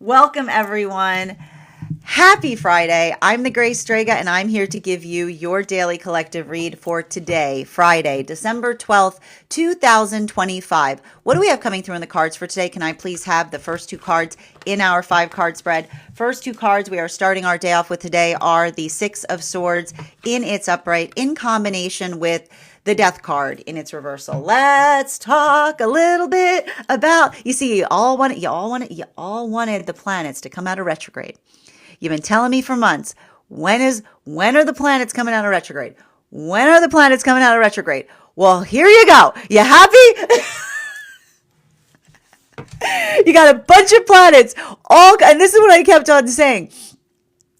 Welcome, everyone. Happy Friday. I'm the Grace Strega, and I'm here to give you your daily collective read for today, Friday, December 12th, 2025. What do we have coming through in the cards for today? Can I please have the first two cards in our 5-card spread? First two cards we are starting our day off with today are the Six of Swords in its upright in combination with the Death card in its reversal. Let's talk a little bit about, you all wanted the planets to come out of retrograde. You've been telling me for months, when are the planets coming out of retrograde? When are the planets coming out of retrograde? Well, here you go. You happy? You got a bunch of planets, and this is what I kept on saying.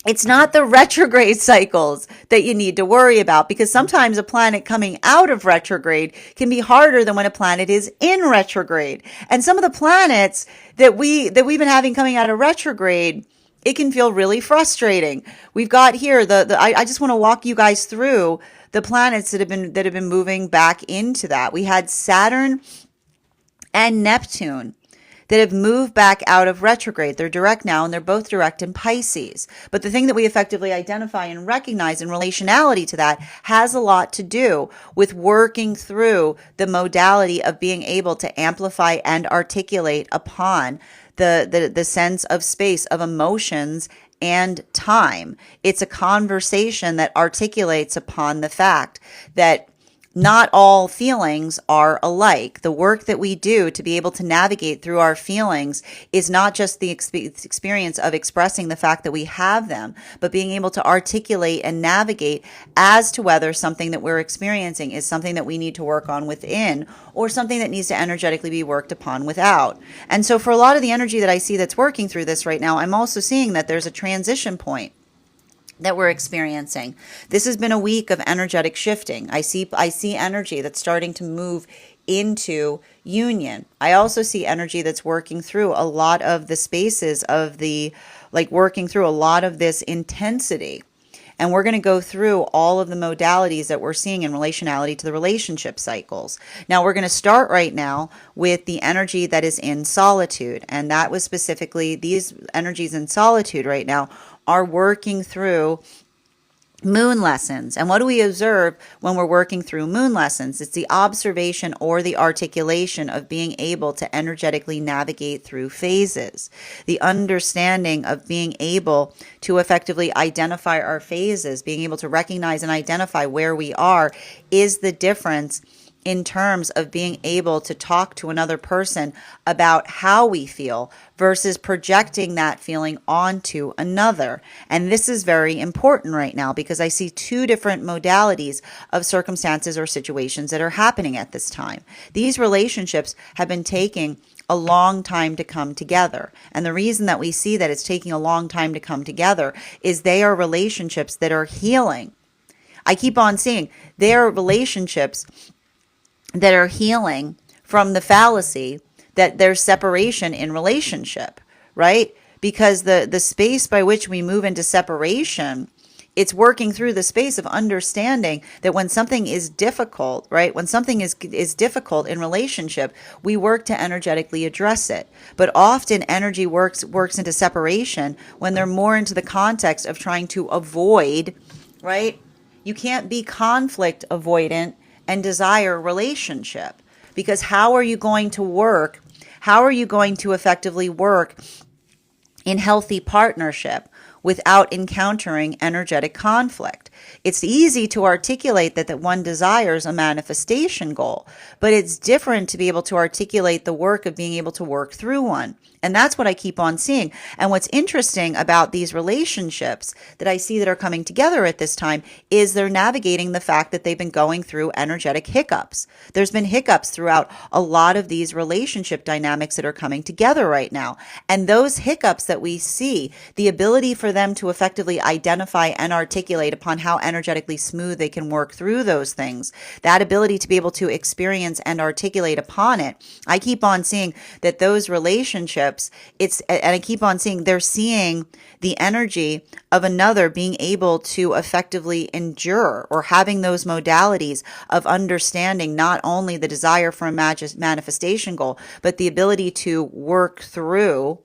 It's not the retrograde cycles that you need to worry about, because sometimes a planet coming out of retrograde can be harder than when a planet is in retrograde. And some of the planets that we've been having coming out of retrograde, it can feel really frustrating. We've got here I just want to walk you guys through the planets that have been moving back into that. We had Saturn and Neptune that have moved back out of retrograde. They're direct now, and they're both direct in Pisces. But the thing that we effectively identify and recognize in relationality to that has a lot to do with working through the modality of being able to amplify and articulate upon the sense of space, of emotions and time. It's a conversation that articulates upon the fact that not all feelings are alike. The work that we do to be able to navigate through our feelings is not just the experience of expressing the fact that we have them, but being able to articulate and navigate as to whether something that we're experiencing is something that we need to work on within, or something that needs to energetically be worked upon without. And so for a lot of the energy that I see that's working through this right now, I'm also seeing that there's a transition point that we're experiencing. This has been a week of energetic shifting. I see energy that's starting to move into union. I also see energy that's working through a lot of the spaces of working through a lot of this intensity. And we're going to go through all of the modalities that we're seeing in relationality to the relationship cycles. Now, we're going to start right now with the energy that is in solitude. And that was specifically these energies in solitude right now are working through moon lessons. And what do we observe when we're working through moon lessons? It's the observation or the articulation of being able to energetically navigate through phases. The understanding of being able to effectively identify our phases, being able to recognize and identify where we are, is the difference in terms of being able to talk to another person about how we feel versus projecting that feeling onto another. And this is very important right now, because I see two different modalities of circumstances or situations that are happening at this time. These relationships have been taking a long time to come together. And the reason that we see that it's taking a long time to come together is they are relationships that are healing. I keep on seeing they are relationships that are healing from the fallacy that there's separation in relationship, right? Because the space by which we move into separation, it's working through the space of understanding that when something is difficult, right? When something is difficult in relationship, we work to energetically address it. But often energy works into separation when they're more into the context of trying to avoid, right? You can't be conflict avoidant and desire relationship, because how are you going to work? How are you going to effectively work in healthy partnership without encountering energetic conflict? It's easy to articulate that one desires a manifestation goal, but it's different to be able to articulate the work of being able to work through one. And that's what I keep on seeing. And what's interesting about these relationships that I see that are coming together at this time is they're navigating the fact that they've been going through energetic hiccups. There's been hiccups throughout a lot of these relationship dynamics that are coming together right now. And those hiccups that we see, the ability for them to effectively identify and articulate upon how energetically smooth they can work through those things, that ability to be able to experience and articulate upon it, I keep on seeing that those relationships, and I keep on seeing they're seeing the energy of another being able to effectively endure, or having those modalities of understanding not only the desire for a manifestation goal, but the ability to work through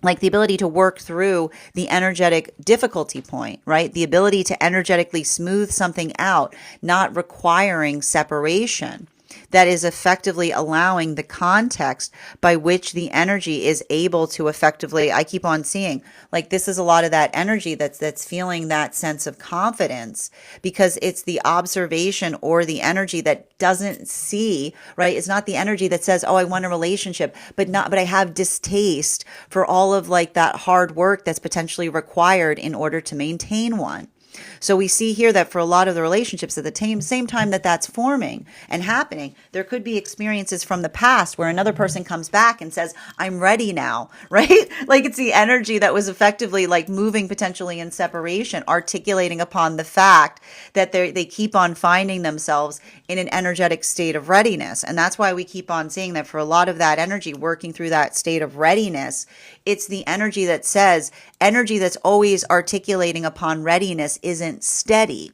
like the ability to work through the energetic difficulty point, right? The ability to energetically smooth something out, not requiring separation. That is effectively allowing the context by which the energy is able to effectively, I keep on seeing, like this is a lot of that energy that's feeling that sense of confidence, because it's the observation or the energy that doesn't see, right? It's not the energy that says, oh, I want a relationship, but I have distaste for all of like that hard work that's potentially required in order to maintain one. So we see here that for a lot of the relationships at the same time that that's forming and happening, there could be experiences from the past where another person comes back and says, I'm ready now, right? Like it's the energy that was effectively like moving potentially in separation, articulating upon the fact that they keep on finding themselves in an energetic state of readiness. And that's why we keep on seeing that for a lot of that energy, working through that state of readiness, it's the energy that says, energy that's always articulating upon readiness isn't steady,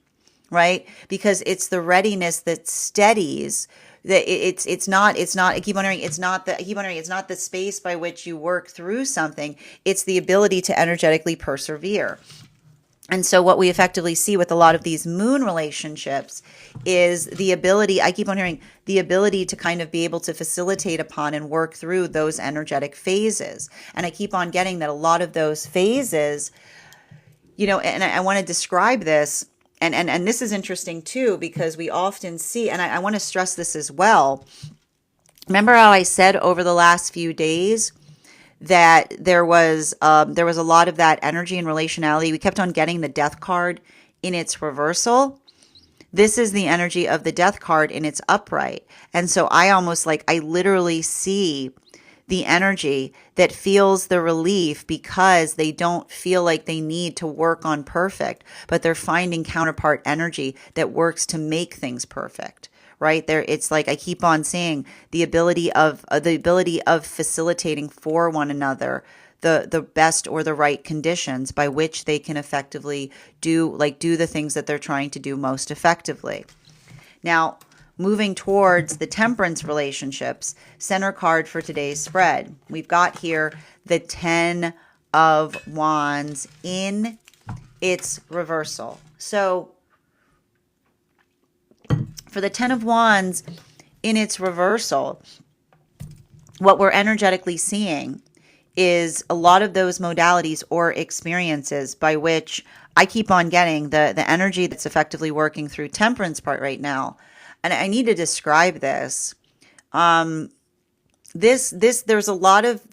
right? Because it's the readiness that steadies. That it's not I keep wondering, it's not the space by which you work through something. It's the ability to energetically persevere. And so what we effectively see with a lot of these moon relationships is the ability, I keep on hearing, the ability to kind of be able to facilitate upon and work through those energetic phases. And I keep on getting that a lot of those phases, you know, and I want to describe this, and this is interesting too, because we often see, and I want to stress this as well. Remember how I said over the last few days that there was a lot of that energy and relationality. We kept on getting the death card in its reversal. This is the energy of the death card in its upright. And so I literally see the energy that feels the relief because they don't feel like they need to work on perfect, but they're finding counterpart energy that works to make things perfect. Right there, it's like I keep on saying the ability of facilitating for one another the best or the right conditions by which they can effectively do the things that they're trying to do most effectively. Now, moving towards the temperance relationships, center card for today's spread, we've got here the 10 of Wands in its reversal. So for the 10 of Wands in its reversal, what we're energetically seeing is a lot of those modalities or experiences by which I keep on getting the energy that's effectively working through temperance part right now. And I need to describe this. There's a lot of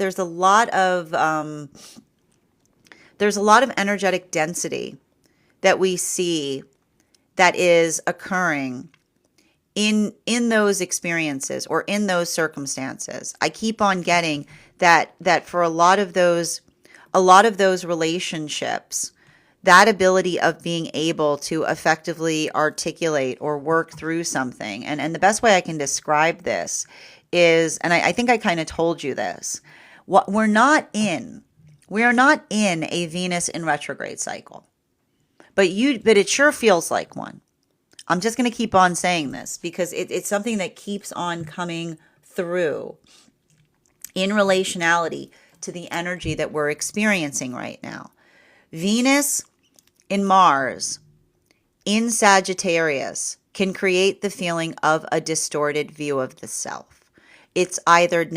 energetic density that we see that is occurring in those experiences or in those circumstances. I keep on getting that for a lot of those relationships, that ability of being able to effectively articulate or work through something. And the best way I can describe this is, and I think I kind of told you this, we are not in a Venus in retrograde cycle, but it sure feels like one. I'm just going to keep on saying this because it's something that keeps on coming through in relationality to the energy that we're experiencing right now. Venus in Mars in Sagittarius can create the feeling of a distorted view of the self. It's either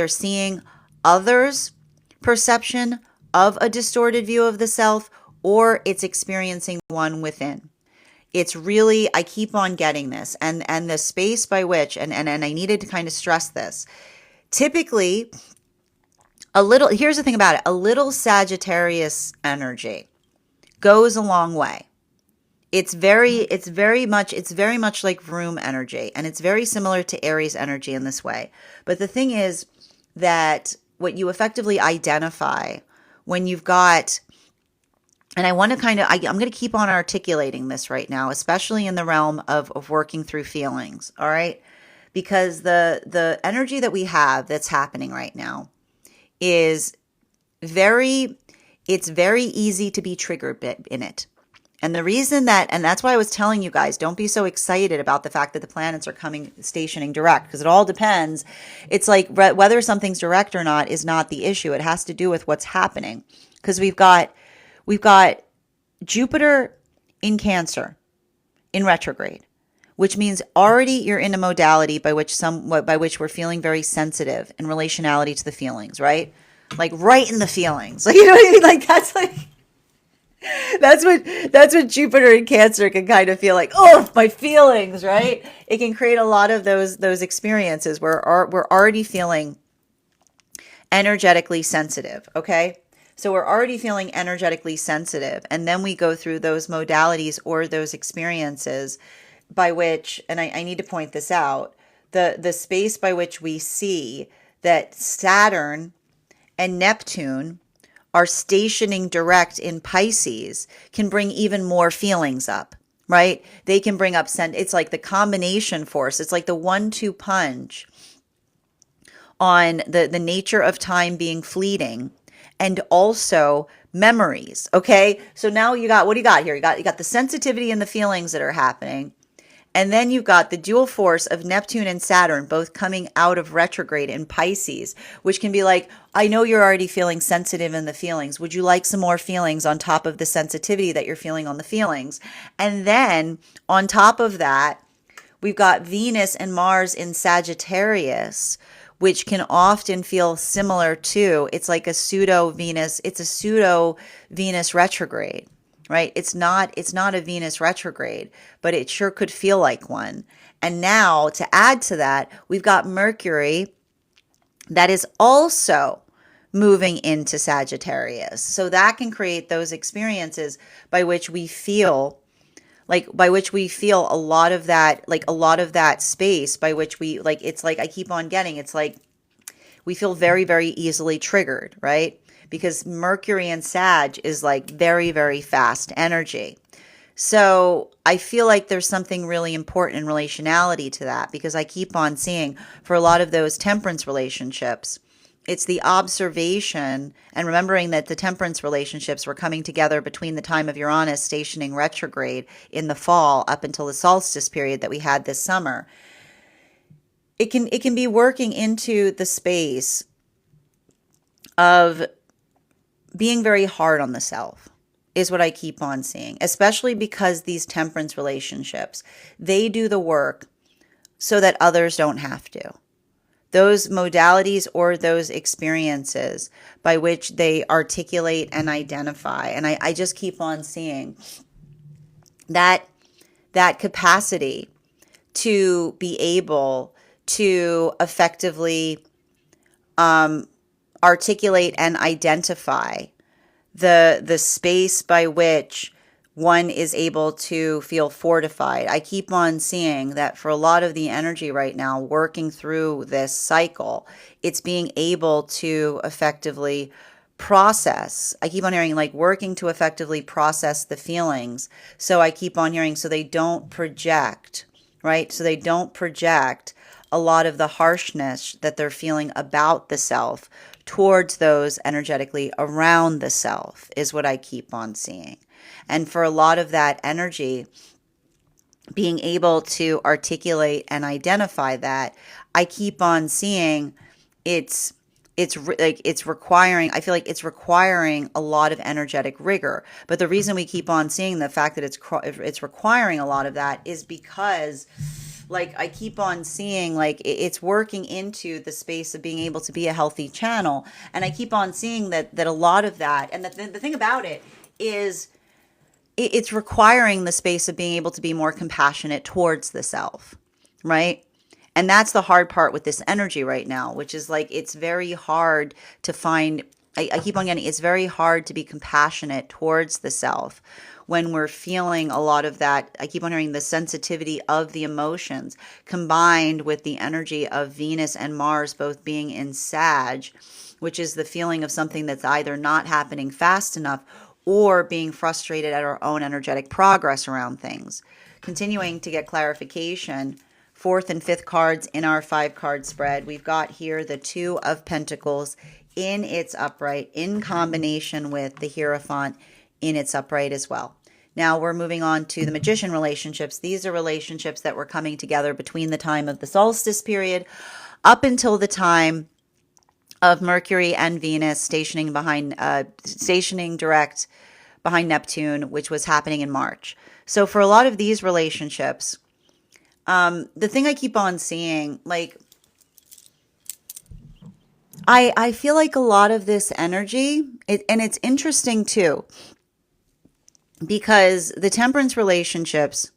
seeing others' perception of a distorted view of the self, or it's experiencing one within. It's really, I keep on getting this, and the space by which, and I needed to kind of stress this. Typically, here's the thing about it, a little Sagittarius energy goes a long way. It's very much like room energy, and it's very similar to Aries energy in this way. But the thing is that what you effectively identify when you've got, and I want to I'm going to keep on articulating this right now, especially in the realm of working through feelings, all right? Because the energy that we have that's happening right now is it's very easy to be triggered in it. And the reason that, and that's why I was telling you guys, don't be so excited about the fact that the planets are coming, stationing direct, because it all depends. It's like whether something's direct or not is not the issue. It has to do with what's happening. Because we've got Jupiter in Cancer in retrograde, which means already you're in a modality by which we're feeling very sensitive in relationality to the feelings, right? Like right in the feelings. Like, you know what I mean? Like that's what Jupiter in Cancer can kind of feel like. Oh, my feelings, right? It can create a lot of those experiences where we're already feeling energetically sensitive, okay? So we're already feeling energetically sensitive, and then we go through those modalities or those experiences by which, and I need to point this out, the space by which we see that Saturn and Neptune are stationing direct in Pisces can bring even more feelings up, right? They can bring up, it's like the combination force. It's like the 1-2 punch on the nature of time being fleeting and also memories. Okay. So now what do you got here? You got the sensitivity and the feelings that are happening. And then you've got the dual force of Neptune and Saturn both coming out of retrograde in Pisces, which can be like, I know you're already feeling sensitive in the feelings. Would you like some more feelings on top of the sensitivity that you're feeling on the feelings? And then on top of that, we've got Venus and Mars in Sagittarius, which can often feel similar to, it's like a pseudo Venus retrograde, right? It's not a Venus retrograde, but it sure could feel like one. And now to add to that, we've got Mercury that is also moving into Sagittarius. So that can create those experiences by which we feel a lot of that space by which we like, it's like I keep on getting, it's like we feel very, very easily triggered, right? Because Mercury and Sag is like very, very fast energy. So I feel like there's something really important in relationality to that, because I keep on seeing for a lot of those temperance relationships, it's the observation and remembering that the temperance relationships were coming together between the time of Uranus stationing retrograde in the fall up until the solstice period that we had this summer. It can be working into the space of being very hard on the self, is what I keep on seeing, especially because these temperance relationships, they do the work so that others don't have to. Those modalities or those experiences by which they articulate and identify. And I just keep on seeing that capacity to be able to effectively articulate and identify the space by which one is able to feel fortified. I keep on seeing that for a lot of the energy right now working through this cycle, it's being able to effectively process. I keep on hearing like working to effectively process the feelings. So I keep on hearing so they don't project, right? So they don't project a lot of the harshness that they're feeling about the self towards those energetically around the self is what I keep on seeing. And for a lot of that energy, being able to articulate and identify that, I keep on seeing it's requiring, I feel like it's requiring a lot of energetic rigor. But the reason we keep on seeing the fact that it's requiring a lot of that is because like I keep on seeing like it's working into the space of being able to be a healthy channel. And I keep on seeing that a lot of that, and the thing about it is it's requiring the space of being able to be more compassionate towards the self, right? And that's the hard part with this energy right now, which is like it's very hard to find. I keep on getting it's very hard to be compassionate towards the self when we're feeling a lot of that. I keep on hearing the sensitivity of the emotions combined with the energy of Venus and Mars both being in Sag, which is the feeling of something that's either not happening fast enough or being frustrated at our own energetic progress around things. Continuing to get clarification, fourth and fifth cards in our 5-card spread, we've got here the Two of Pentacles in its upright in combination with the Hierophant in its upright as well. Now we're moving on to the Magician relationships. These are relationships that were coming together between the time of the solstice period up until the time of Mercury and Venus stationing direct behind Neptune, which was happening in March. So for a lot of these relationships, the thing I keep on seeing, like, I feel like a lot of this energy, and it's interesting too, because the temperance relationships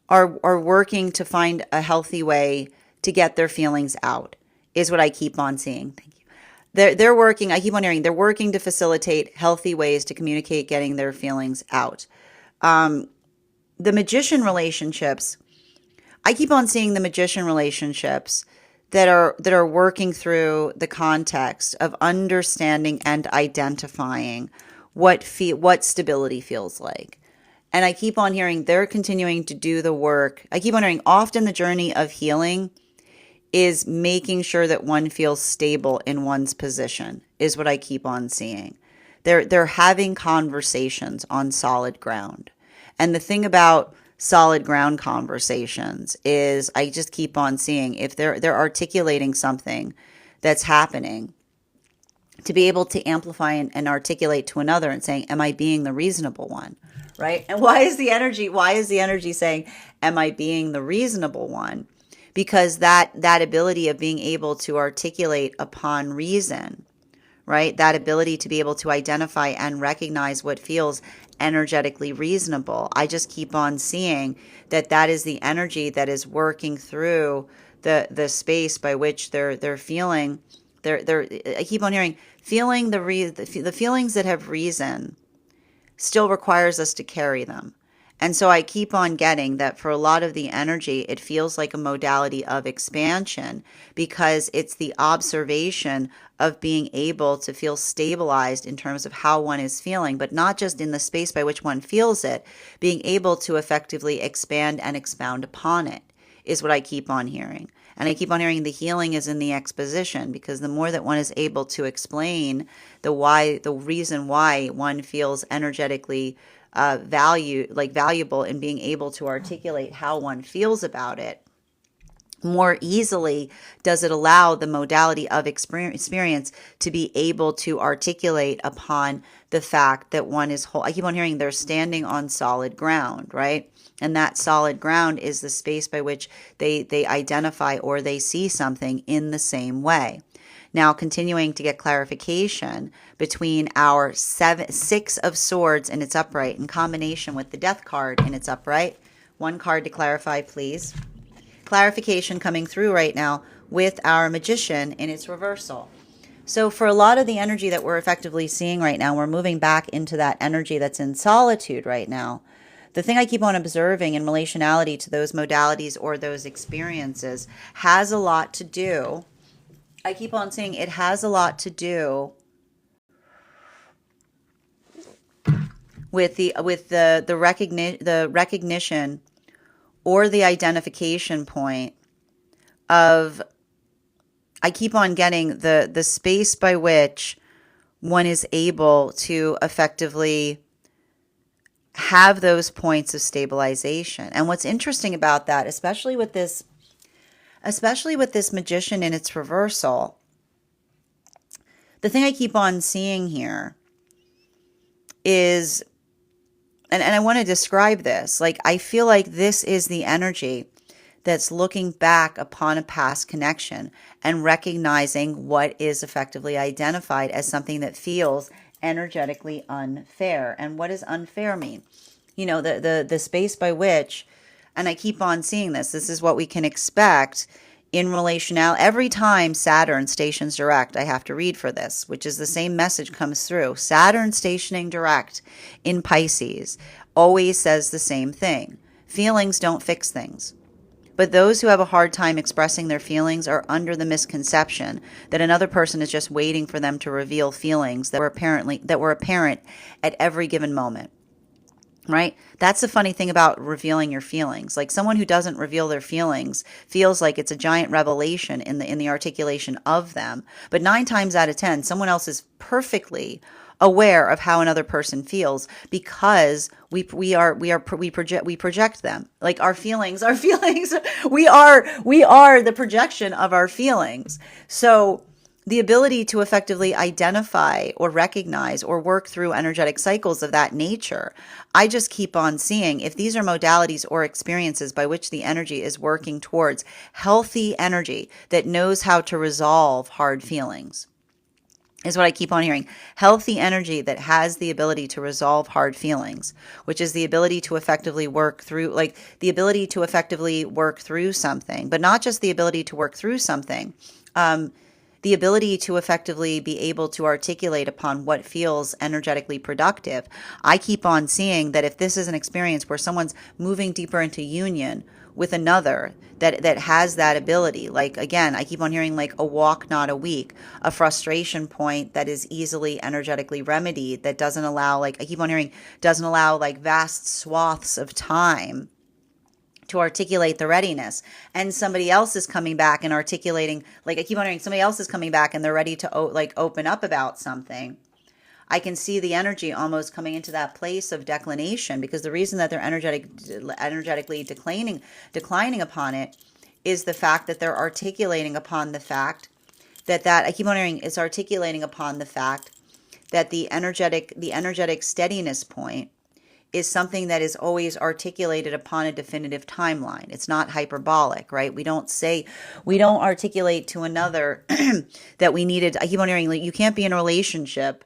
are working to find a healthy way to get their feelings out, is what I keep on seeing. Thank you. They're working, I keep on hearing, they're working to facilitate healthy ways to communicate getting their feelings out. The magician relationships, I keep on seeing the magician relationships that are working through the context of understanding and identifying what stability feels like. And I keep on hearing they're continuing to do the work. I keep on hearing often the journey of healing is making sure that one feels stable in one's position, is what I keep on seeing. They're having conversations on solid ground. And the thing about solid ground conversations is I just keep on seeing if they're articulating something that's happening, to be able to amplify and articulate to another and saying, am I being the reasonable one? Right? And why is the energy saying, am I being the reasonable one? Because that ability of being able to articulate upon reason, right? That ability to be able to identify and recognize what feels energetically reasonable. I just keep on seeing that is the energy that is working through the space by which they're feeling. I keep on hearing feeling the feelings that have reason still requires us to carry them. And so I keep on getting that for a lot of the energy, it feels like a modality of expansion, because it's the observation of being able to feel stabilized in terms of how one is feeling, but not just in the space by which one feels it, being able to effectively expand and expound upon it is what I keep on hearing. And I keep on hearing the healing is in the exposition, because the more that one is able to explain the reason why one feels energetically valuable in being able to articulate how one feels about it, more easily does it allow the modality of experience to be able to articulate upon the fact that one is whole. I keep on hearing they're standing on solid ground, right? And that solid ground is the space by which they identify or they see something in the same way. Now, continuing to get clarification between our 6 of swords in its upright in combination with the death card in its upright. One card to clarify, please. Clarification coming through right now with our magician in its reversal. So for a lot of the energy that we're effectively seeing right now, we're moving back into that energy that's in solitude right now. The thing I keep on observing in relationality to those modalities or those experiences has a lot to do. I keep on saying it has a lot to do with the recognition or the identification point of, I keep on getting the space by which one is able to effectively have those points of stabilization. And what's interesting about that, especially with this magician in its reversal, the thing I keep on seeing here is, and I want to describe this, like I feel like this is the energy that's looking back upon a past connection and recognizing what is effectively identified as something that feels energetically unfair. And what does unfair mean? You know, the space by which, and I keep on seeing this is what we can expect in relational. Every time Saturn stations direct, I have to read for this, which is the same message comes through. Saturn stationing direct in Pisces always says the same thing. Feelings don't fix things. But those who have a hard time expressing their feelings are under the misconception that another person is just waiting for them to reveal feelings that were apparent at every given moment. right? That's the funny thing about revealing your feelings. Like someone who doesn't reveal their feelings feels like it's a giant revelation in the articulation of them. But 9 times out of 10, someone else is perfectly aware of how another person feels because we project them. Like our feelings we are the projection of our feelings. So the ability to effectively identify or recognize or work through energetic cycles of that nature, I just keep on seeing if these are modalities or experiences by which the energy is working towards healthy energy that knows how to resolve hard feelings. Is what I keep on hearing. Healthy energy that has the ability to resolve hard feelings, which is the ability to effectively work through, like the ability to effectively work through something, but not just the ability to work through something. The ability to effectively be able to articulate upon what feels energetically productive. I keep on seeing that if this is an experience where someone's moving deeper into union with another that has that ability, like again, I keep on hearing like a walk, not a week, a frustration point that is easily energetically remedied, that doesn't allow, like I keep on hearing, doesn't allow like vast swaths of time to articulate the readiness, and somebody else is coming back and articulating, like I keep wondering, somebody else is coming back and they're ready to like open up about something. I can see the energy almost coming into that place of declination, because the reason that they're energetically declining upon it is the fact that they're articulating upon the fact that I keep wondering, it's articulating upon the fact that the energetic steadiness point is something that is always articulated upon a definitive timeline. It's not hyperbolic, right? We don't articulate to another that we needed. I keep on hearing, like, you can't be in a relationship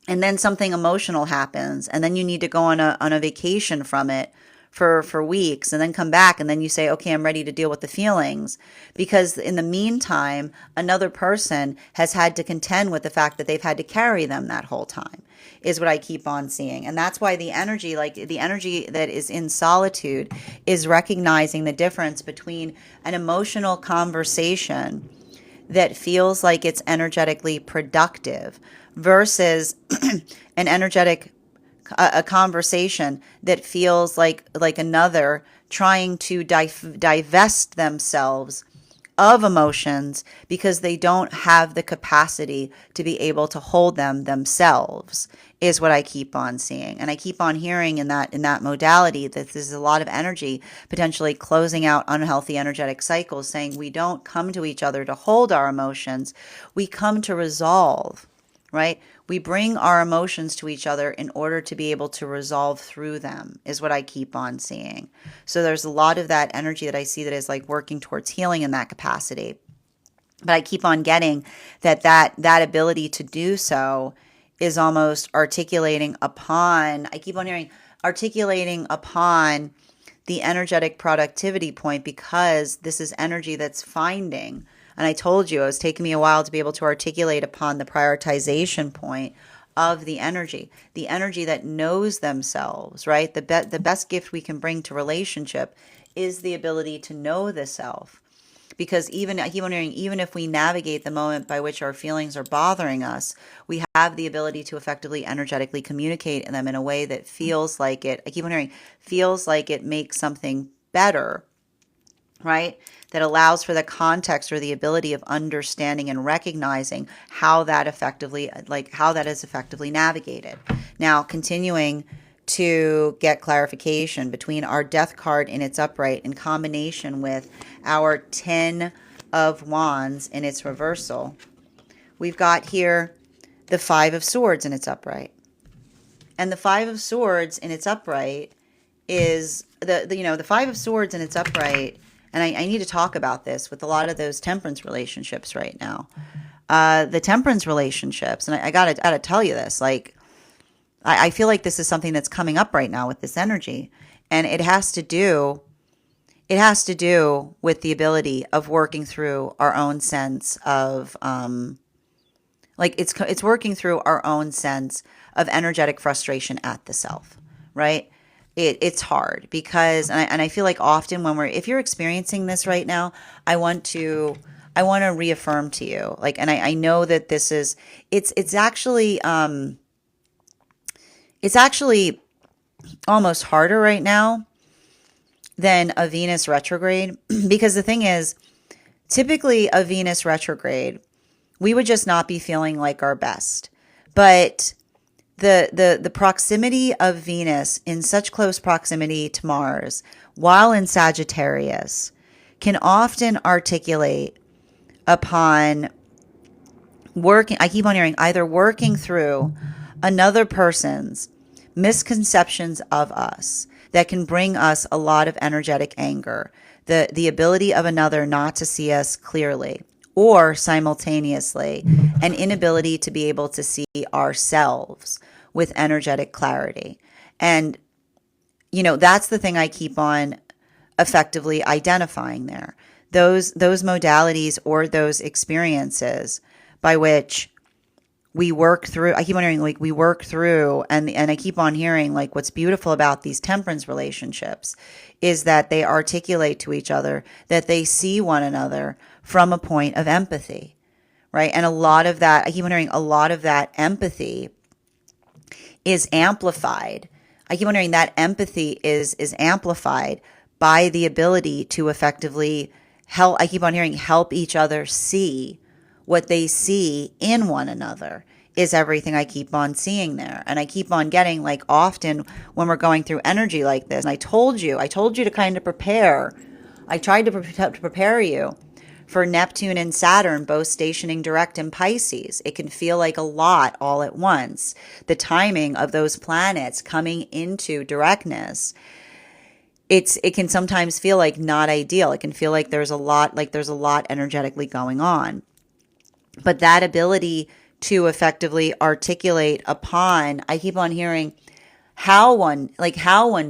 and then something emotional happens and then you need to go on a vacation from it for weeks and then come back and then you say, okay, I'm ready to deal with the feelings, because in the meantime another person has had to contend with the fact that they've had to carry them that whole time, is what I keep on seeing. And that's why the energy, like the energy that is in solitude, is recognizing the difference between an emotional conversation that feels like it's energetically productive versus an energetic a conversation that feels like another trying to divest themselves of emotions because they don't have the capacity to be able to hold them themselves, is what I keep on seeing. And I keep on hearing in that modality that there's a lot of energy potentially closing out unhealthy energetic cycles, saying we don't come to each other to hold our emotions, we come to resolve, right? We bring our emotions to each other in order to be able to resolve through them, is what I keep on seeing. So there's a lot of that energy that I see that is like working towards healing in that capacity. But I keep on getting that ability to do so is almost articulating upon, I keep on hearing, articulating upon the energetic productivity point, because this is energy that's finding. And I told you it was taking me a while to be able to articulate upon the prioritization point of the energy that knows themselves, right? The best gift we can bring to relationship is the ability to know the self. Because even, I keep wondering, even if we navigate the moment by which our feelings are bothering us, we have the ability to effectively energetically communicate in them in a way that feels like it, I keep wondering, feels like it makes something better, right? That allows for the context or the ability of understanding and recognizing how that effectively, like how that is effectively navigated. Now, continuing to get clarification between our death card in its upright in combination with our 10 of Wands in its reversal, we've got here the 5 of Swords in its upright. And the 5 of Swords in its upright is the 5 of Swords in its upright. And I need to talk about this with a lot of those temperance relationships right now. The temperance relationships, and I gotta tell you this, like, I feel like this is something that's coming up right now with this energy. And it has to do with the ability of working through our own sense of, it's working through our own sense of energetic frustration at the self, right? It's hard because, and I feel like often when if you're experiencing this right now, I want to reaffirm to you, like, and I know that this is, it's actually almost harder right now than a Venus retrograde. Because the thing is, typically a Venus retrograde, we would just not be feeling like our best. But the proximity of Venus in such close proximity to Mars while in Sagittarius can often articulate upon working, I keep on hearing, either working through another person's misconceptions of us that can bring us a lot of energetic anger, the ability of another not to see us clearly, or simultaneously an inability to be able to see ourselves with energetic clarity. And that's the thing I keep on effectively identifying there. Those modalities or those experiences by which we work through, I keep on hearing like we work through, and I keep on hearing like what's beautiful about these temperance relationships is that they articulate to each other that they see one another from a point of empathy, right? And a lot of that, I keep on hearing a lot of that empathy is amplified. I keep on hearing that empathy is amplified by the ability to effectively help, I keep on hearing help each other see what they see in one another is everything I keep on seeing there. And I keep on getting like often when we're going through energy like this, and I told you to kind of prepare. I tried to prepare you for Neptune and Saturn, both stationing direct in Pisces. It can feel like a lot all at once. The timing of those planets coming into directness, it can sometimes feel like not ideal. It can feel like there's a lot energetically going on. But that ability to effectively articulate upon, I keep on hearing how one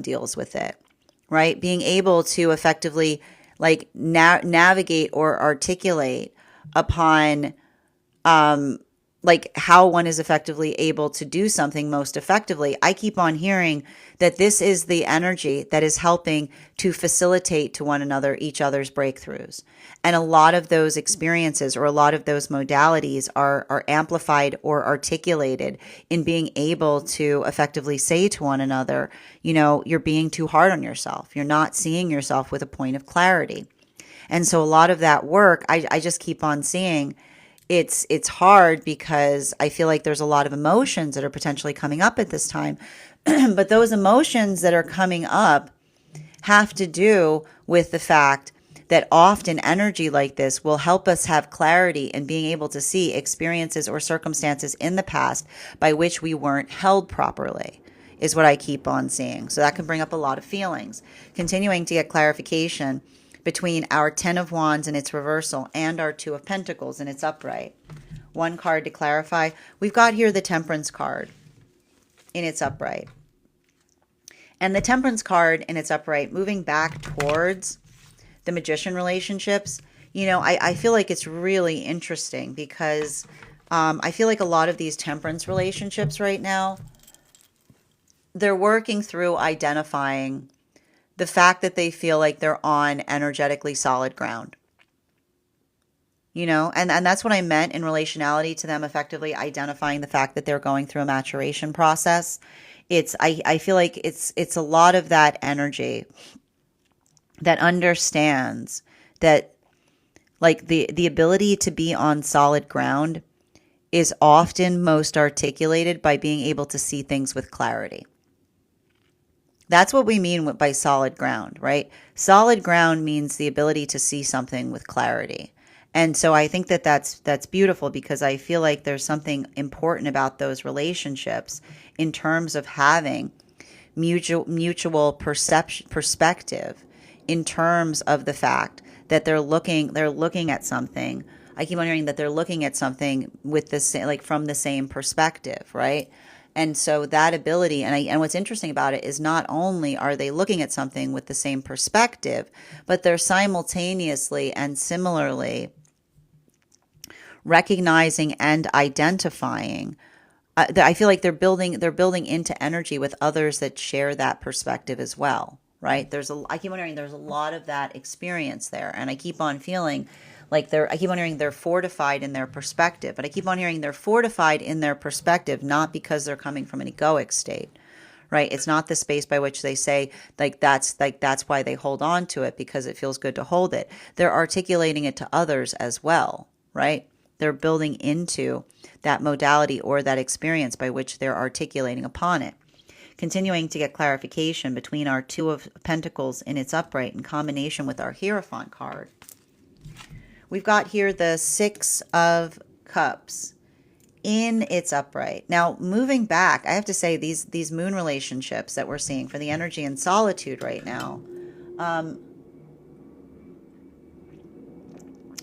deals with it, right? Being able to effectively like navigate or articulate upon like how one is effectively able to do something most effectively. I keep on hearing that this is the energy that is helping to facilitate to one another each other's breakthroughs. And a lot of those experiences or a lot of those modalities are amplified or articulated in being able to effectively say to one another, you're being too hard on yourself. You're not seeing yourself with a point of clarity. And so a lot of that work, I just keep on seeing it's hard because I feel like there's a lot of emotions that are potentially coming up at this time. But those emotions that are coming up have to do with the fact that often energy like this will help us have clarity in being able to see experiences or circumstances in the past by which we weren't held properly, is what I keep on seeing. So that can bring up a lot of feelings. Continuing to get clarification between our 10 of Wands in its reversal and our 2 of Pentacles in its upright. One card to clarify. We've got here the Temperance card in its upright. And the Temperance card in its upright, moving back towards the Magician relationships, I feel like it's really interesting because I feel like a lot of these Temperance relationships right now, they're working through identifying the fact that they feel like they're on energetically solid ground. And that's what I meant in relationality to them effectively identifying the fact that they're going through a maturation process. I feel like it's a lot of that energy that understands that like the ability to be on solid ground is often most articulated by being able to see things with clarity. That's what we mean by solid ground, right? Solid ground means the ability to see something with clarity. And so I think that's beautiful because I feel like there's something important about those relationships in terms of having mutual perspective in terms of the fact that they're looking at something. I keep on hearing that they're looking at something with this like from the same perspective, right? And so that ability, and what's interesting about it is not only are they looking at something with the same perspective, but they're simultaneously and similarly recognizing and identifying. I feel like they're building into energy with others that share that perspective as well, right? I keep wondering there's a lot of that experience there, and I keep on feeling like I keep on hearing they're fortified in their perspective, but I keep on hearing they're fortified in their perspective not because they're coming from an egoic state, right? It's not the space by which they say that's why they hold on to it, because it feels good to hold it. They're articulating it to others as well, right? They're building into that modality or that experience by which they're articulating upon it. Continuing to get clarification between our Two of Pentacles in its upright in combination with our Hierophant card. We've got here the Six of Cups in its upright. Now, moving back, I have to say these moon relationships that we're seeing for the energy in solitude right now.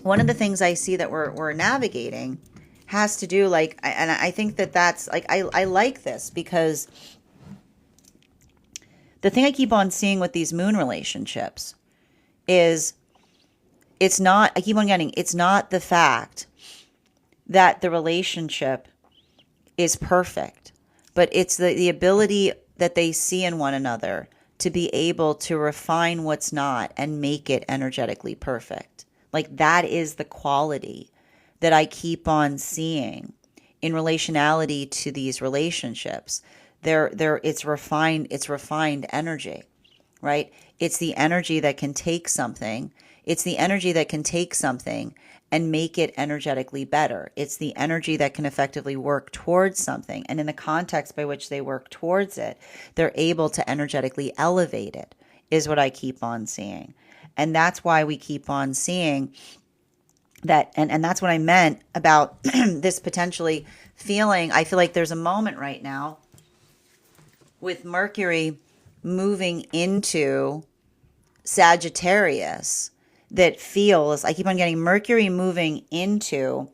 One of the things I see that we're navigating has to do and I think that's I like this, because the thing I keep on seeing with these moon relationships is it's not the fact that the relationship is perfect, but it's the ability that they see in one another to be able to refine what's not and make it energetically perfect. Like, that is the quality that I keep on seeing in relationality to these relationships. It's refined energy, right? It's the energy that can take something. It's the energy that can take something and make it energetically better. It's the energy that can effectively work towards something. And in the context by which they work towards it, they're able to energetically elevate it, is what I keep on seeing. And that's why we keep on seeing that. And that's what I meant about this potentially feeling. I feel like there's a moment right now with Mercury moving into Sagittarius that feels, I keep on getting Mercury moving into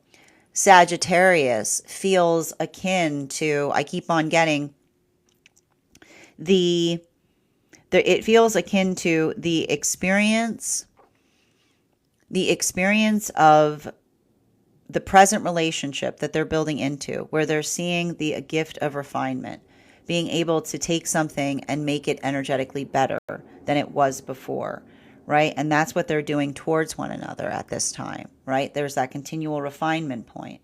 Sagittarius feels akin to, I keep on getting it feels akin to the experience of the present relationship that they're building into, where they're seeing the gift of refinement, being able to take something and make it energetically better than it was before, right? And that's what they're doing towards one another at this time, right? There's that continual refinement point.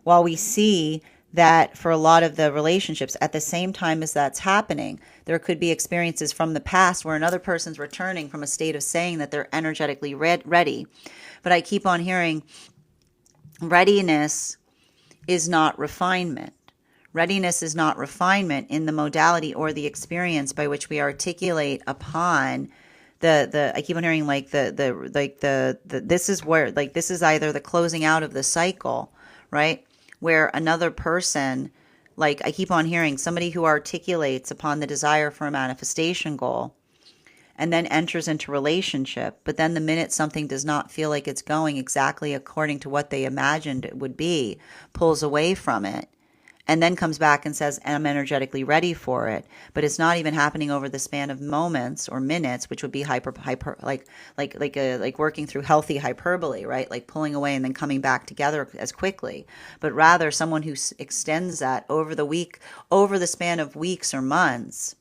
While we see that for a lot of the relationships, at the same time as that's happening, there could be experiences from the past where another person's returning from a state of saying that they're energetically ready. But I keep on hearing readiness is not refinement. Readiness is not refinement in the modality or the experience by which we articulate upon the I keep on hearing this is where, like, this is either the closing out of the cycle, right? Where another person, like, I keep on hearing somebody who articulates upon the desire for a manifestation goal and then enters into relationship, but then the minute something does not feel like it's going exactly according to what they imagined it would be, pulls away from it, and then comes back and says, I'm energetically ready for it. But it's not even happening over the span of moments or minutes, which would be like working through healthy hyperbole, right? Like pulling away and then coming back together as quickly. But rather someone who extends that over the span of weeks or months.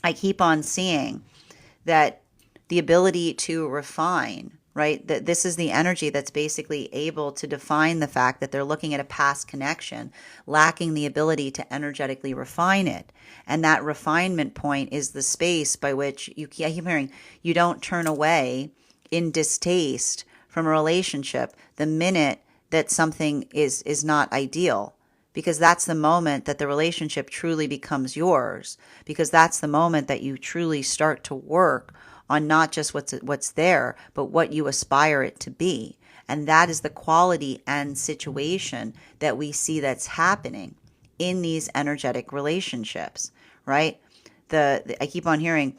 I keep on seeing that the ability to refine, right? That this is the energy that's basically able to define the fact that they're looking at a past connection, lacking the ability to energetically refine it. And that refinement point is the space by which I keep hearing, you don't turn away in distaste from a relationship the minute that something is not ideal. Because that's the moment that the relationship truly becomes yours. Because that's the moment that you truly start to work on not just what's there, but what you aspire it to be. And that is the quality and situation that we see that's happening in these energetic relationships, right? I keep on hearing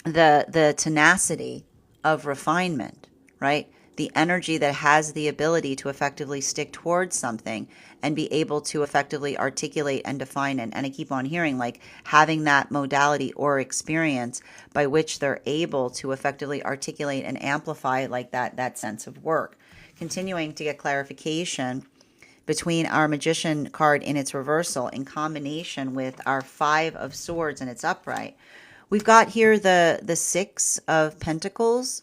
the tenacity of refinement, right? The energy that has the ability to effectively stick towards something and be able to effectively articulate and define it. And I keep on hearing, like, having that modality or experience by which they're able to effectively articulate and amplify, like, that sense of work. Continuing to get clarification between our Magician card in its reversal in combination with our Five of Swords in its upright. We've got here the Six of Pentacles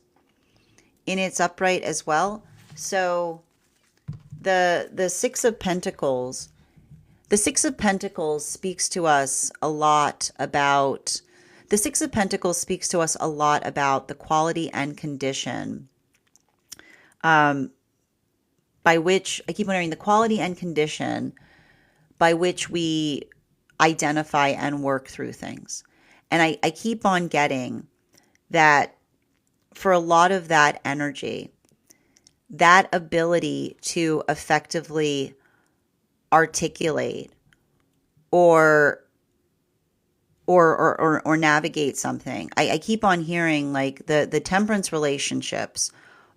in its upright as well. So the Six of Pentacles The Six of Pentacles speaks to us a lot about the Six of Pentacles speaks to us a lot about the quality and condition by which, I keep wondering, the quality and condition by which we identify and work through things. And I keep on getting that for a lot of that energy, that ability to effectively articulate or navigate something. I keep on hearing like the temperance relationships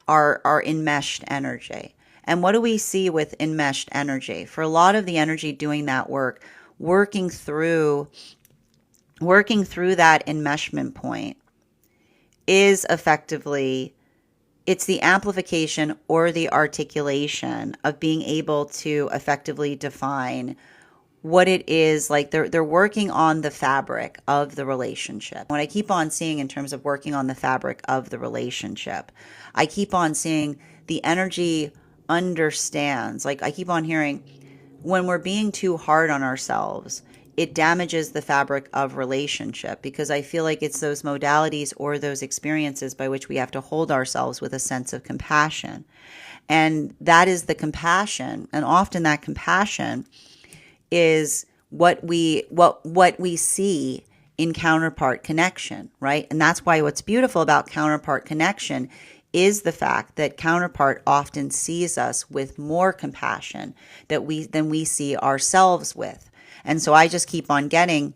are enmeshed energy. And what do we see with enmeshed energy? For a lot of the energy doing that work, working through that enmeshment point is effectively, it's the amplification or the articulation of being able to effectively define what it is. Like they're working on the fabric of the relationship. What I keep on seeing in terms of working on the fabric of the relationship, I keep on seeing the energy understands. Like I keep on hearing when we're being too hard on ourselves, it damages the fabric of relationship, because I feel like it's those modalities or those experiences by which we have to hold ourselves with a sense of compassion. And that is the compassion. And often that compassion is what we see in counterpart connection, right? And that's why what's beautiful about counterpart connection is the fact that counterpart often sees us with more compassion than we see ourselves with. And so I just keep on getting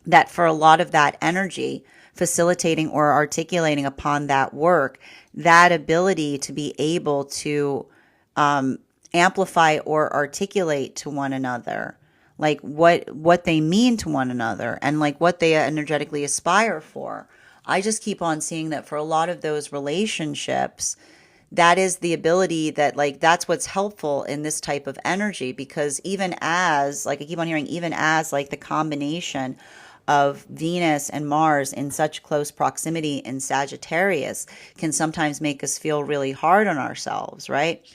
that for a lot of that energy, facilitating or articulating upon that work, that ability to be able to amplify or articulate to one another, like what they mean to one another and like what they energetically aspire for. I just keep on seeing that for a lot of those relationships, that is the ability that, like, that's what's helpful in this type of energy. Because even as, like I keep on hearing, even as like the combination of Venus and Mars in such close proximity in Sagittarius can sometimes make us feel really hard on ourselves, right?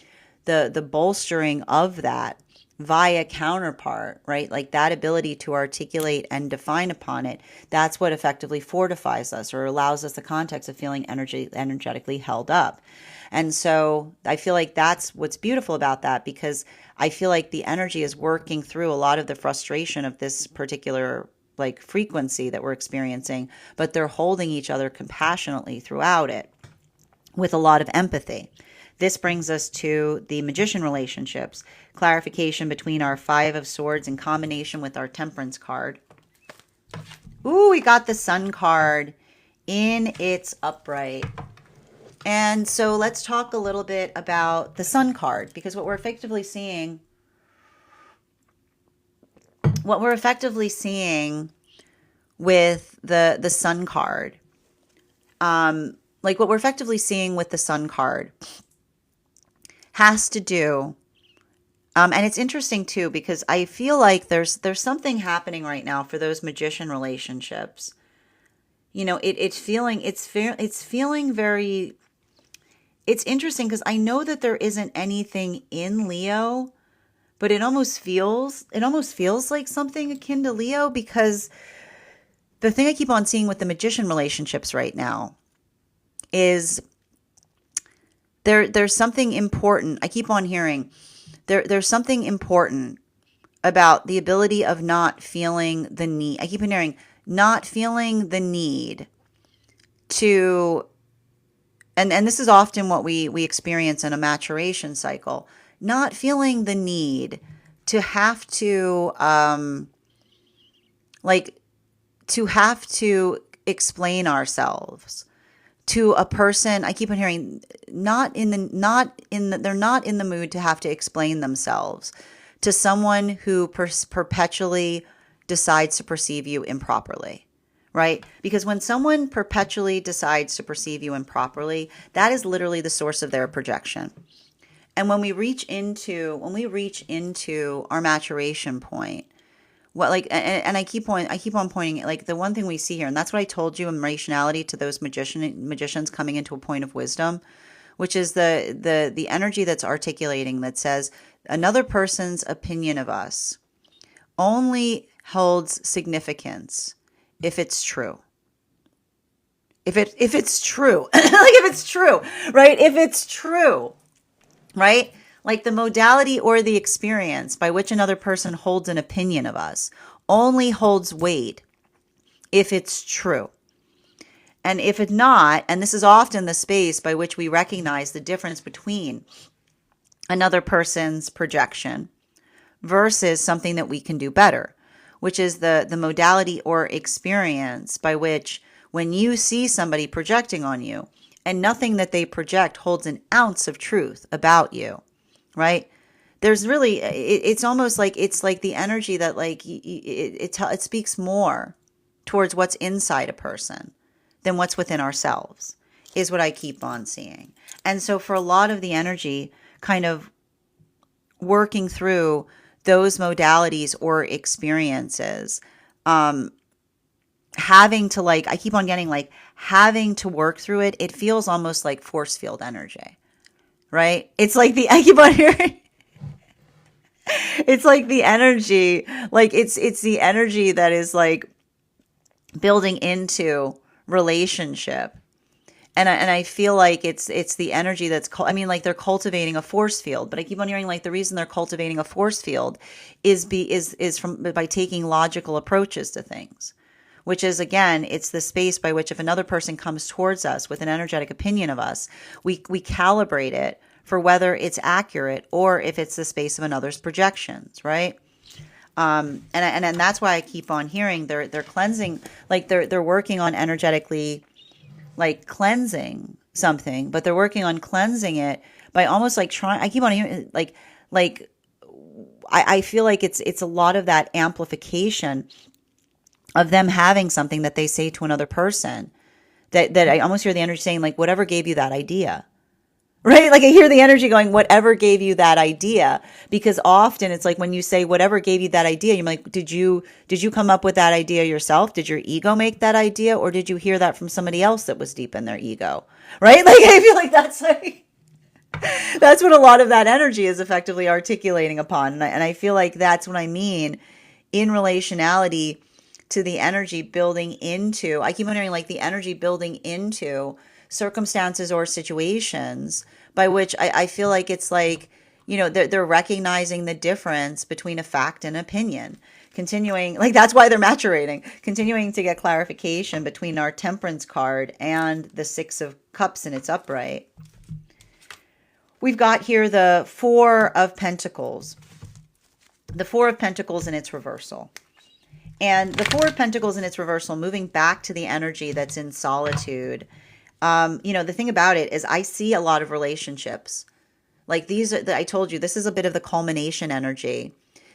The bolstering of that via counterpart, right? Like that ability to articulate and define upon it, that's what effectively fortifies us or allows us the context of feeling energetically held up. And so I feel like that's what's beautiful about that, because I feel like the energy is working through a lot of the frustration of this particular like frequency that we're experiencing, but they're holding each other compassionately throughout it with a lot of empathy. This brings us to the Magician relationships, clarification between our Five of Swords in combination with our Temperance card. Ooh, we got the Sun card in its upright. And so let's talk a little bit about the Sun card, because what we're effectively seeing with the Sun card, like what we're effectively seeing with the Sun card has to do, and it's interesting too, because I feel like there's something happening right now for those Magician relationships. You know, it's feeling very, it's interesting because I know that there isn't anything in Leo, but it almost feels like something akin to Leo, because the thing I keep on seeing with the Magician relationships right now is there's something important. I keep on hearing there's something important about the ability of not feeling the need. I keep on hearing not feeling the need to, and this is often what we experience in a maturation cycle, not feeling the need to have to explain ourselves to a person. I keep on hearing they're not in the mood to have to explain themselves to someone who perpetually decides to perceive you improperly, right? Because when someone perpetually decides to perceive you improperly, that is literally the source of their projection. And when we reach into our maturation point, what, like, and I keep on pointing, like, the one thing we see here, and that's what I told you in rationality to those magicians coming into a point of wisdom, which is the energy that's articulating, that says another person's opinion of us only holds significance if it's true. If it's true, like if it's true, right? If it's true, right? Like the modality or the experience by which another person holds an opinion of us only holds weight if it's true. And if it's not, and this is often the space by which we recognize the difference between another person's projection versus something that we can do better, which is the modality or experience by which when you see somebody projecting on you and nothing that they project holds an ounce of truth about you, right? There's really, it's almost like, it's like the energy that like, it speaks more towards what's inside a person than what's within ourselves, is what I keep on seeing. And so for a lot of the energy kind of working through those modalities or experiences, having to like, I keep on getting like having to work through it. It feels almost like force field energy, right? It's like I keep on hearing, it's like the energy, like it's the energy that is like building into relationship. And I feel like it's the energy that's, I mean, like they're cultivating a force field, but I keep on hearing like the reason they're cultivating a force field is from by taking logical approaches to things, which is, again, it's the space by which if another person comes towards us with an energetic opinion of us, we calibrate it for whether it's accurate or if it's the space of another's projections, right? And that's why I keep on hearing they're cleansing, like they're working on energetically, like cleansing something, but they're working on cleansing it by almost like trying. I keep on hearing like I feel like it's a lot of that amplification of them having something that they say to another person that I almost hear the energy saying like, whatever gave you that idea, right? Like I hear the energy going, whatever gave you that idea, because often it's like when you say whatever gave you that idea, you're like, did you come up with that idea yourself? Did your ego make that idea? Or did you hear that from somebody else that was deep in their ego, right? Like I feel like that's what a lot of that energy is effectively articulating upon. And I feel like that's what I mean in relationality to the energy building into, I keep wondering like the energy building into circumstances or situations by which I feel like it's like, you know, they're recognizing the difference between a fact and opinion, continuing, like that's why they're maturating, continuing to get clarification between our Temperance card and the Six of Cups in its upright. We've got here the Four of Pentacles. The Four of Pentacles in its reversal. And the Four of Pentacles in its reversal, moving back to the energy that's in solitude. You know, the thing about it is I see a lot of relationships. Like these are, I told you, this is a bit of the culmination energy